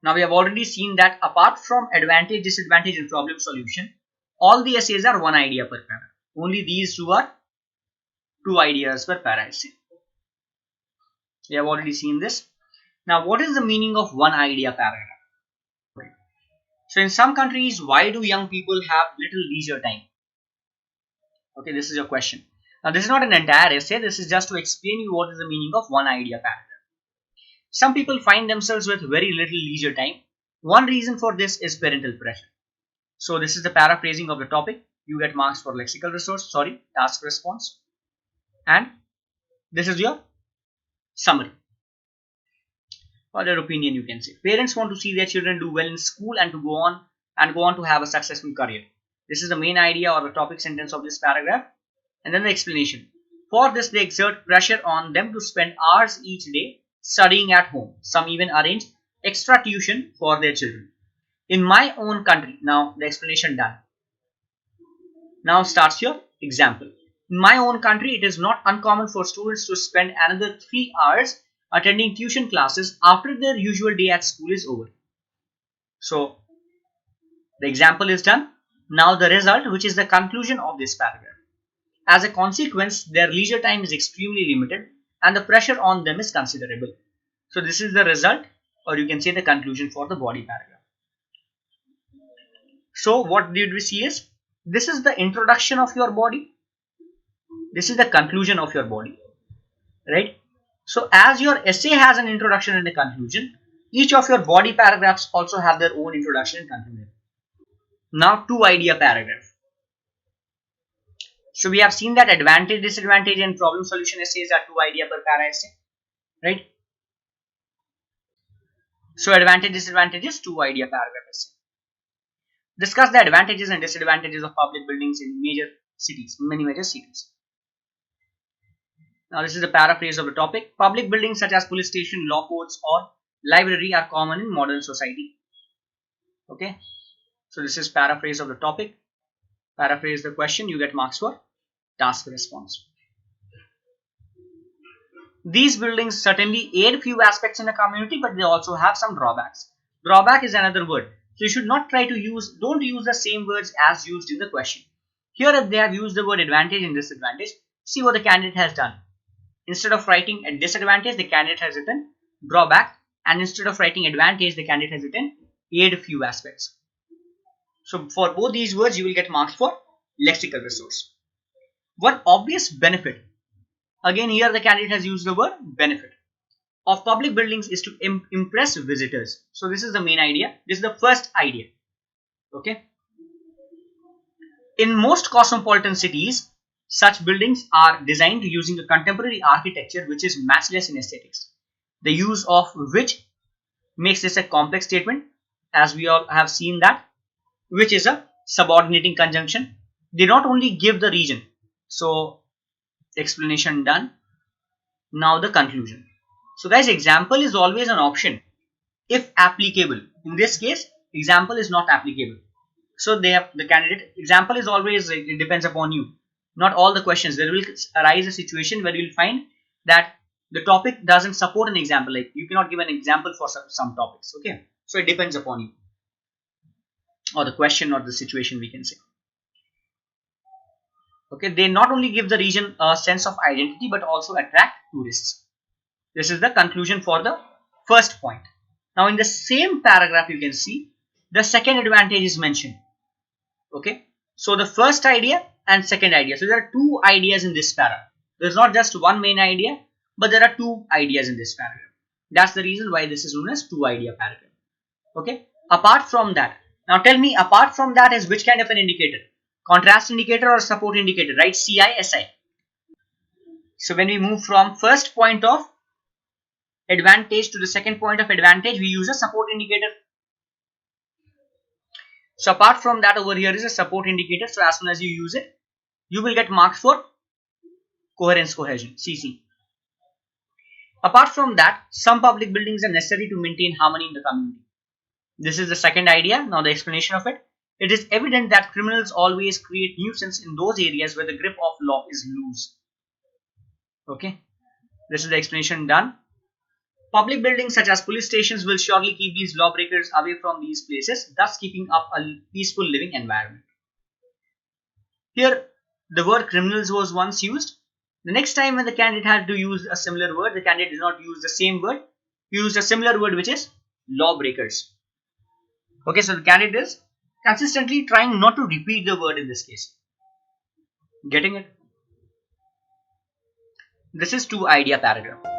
Now we have already seen that apart from advantage, disadvantage and problem solution, all the essays are one idea per para. Only these two are two ideas per para essay. We have already seen this. Now what is the meaning of one idea paragraph? So in some countries, why do young people have little leisure time? Okay, this is your question. Now this is not an entire essay, this is just to explain you what is the meaning of one idea paragraph. Some people find themselves with very little leisure time. One reason for this is parental pressure. So this is the paraphrasing of the topic. You get marks for lexical resource, task response. And this is your summary. Or their opinion, you can say. Parents want to see their children do well in school and to go on to have a successful career. This is the main idea or the topic sentence of this paragraph. And then the explanation. For this, they exert pressure on them to spend hours each day studying at home. Some even arrange extra tuition for their children. In my own country, now the explanation done. Now starts your example. In my own country, it is not uncommon for students to spend another 3 hours attending tuition classes after their usual day at school is over. So the example is done. Now the result, which is the conclusion of this paragraph. As a consequence, their leisure time is extremely limited and the pressure on them is considerable. So this is the result, or you can say the conclusion for the body paragraph. So what did we see is, this is the introduction of your body. This is the conclusion of your body, right? So as your essay has an introduction and a conclusion, each of your body paragraphs also have their own introduction and conclusion. Now two idea paragraph. So we have seen that advantage, disadvantage and problem solution essays are two idea per para essay, right? So advantage, disadvantage is two idea paragraph essay. Discuss the advantages and disadvantages of public buildings in many major cities. Now this is the paraphrase of the topic. Public buildings such as police station, law courts or library are common in modern society. Okay. So this is paraphrase of the topic. Paraphrase the question, you get marks for task response. These buildings certainly aid few aspects in a community, but they also have some drawbacks. Drawback is another word. So you should not don't use the same words as used in the question. Here if they have used the word advantage and disadvantage, see what the candidate has done. Instead of writing a disadvantage, the candidate has written drawback, and instead of writing advantage, the candidate has written aid few aspects. So for both these words, you will get marks for lexical resource. One obvious benefit, again here the candidate has used the word benefit, of public buildings is to impress visitors. So this is the main idea. This is the first idea. Okay. In most cosmopolitan cities, such buildings are designed using a contemporary architecture which is matchless in aesthetics. The use of which makes this a complex statement, as we all have seen that, which is a subordinating conjunction. They not only give the region. So explanation done. Now the conclusion. So guys, example is always an option if applicable. In this case, example is not applicable. So they have the candidate, example is always, it depends upon you. Not all the questions. There will arise a situation where you will find that the topic doesn't support an example. Like you cannot give an example for some topics. Okay. So it depends upon you. Or the question or the situation, we can say. Okay. They not only give the region a sense of identity but also attract tourists. This is the conclusion for the first point. Now in the same paragraph you can see the second advantage is mentioned. Okay. So the first idea and second idea. So there are two ideas in this paragraph. There is not just one main idea, but there are two ideas in this paragraph. That's the reason why this is known as two idea paragraph. Okay. Apart from that, now tell me, apart from that is which kind of an indicator? Contrast indicator or support indicator, right? CI, SI. So when we move from first point of advantage to the second point of advantage, we use a support indicator. So apart from that, over here is a support indicator. So as soon as you use it, you will get marks for coherence, cohesion, CC. Apart from that, some public buildings are necessary to maintain harmony in the community. This is the second idea. Now the explanation of it. It is evident that criminals always create nuisance in those areas where the grip of law is loose. Okay. This is the explanation done. Public buildings such as police stations will surely keep these lawbreakers away from these places, thus keeping up a peaceful living environment. Here, the word criminals was once used. The next time when the candidate had to use a similar word, the candidate did not use the same word. He used a similar word, which is lawbreakers. Okay, so the candidate is consistently trying not to repeat the word in this case. Getting it? This is two idea paragraph.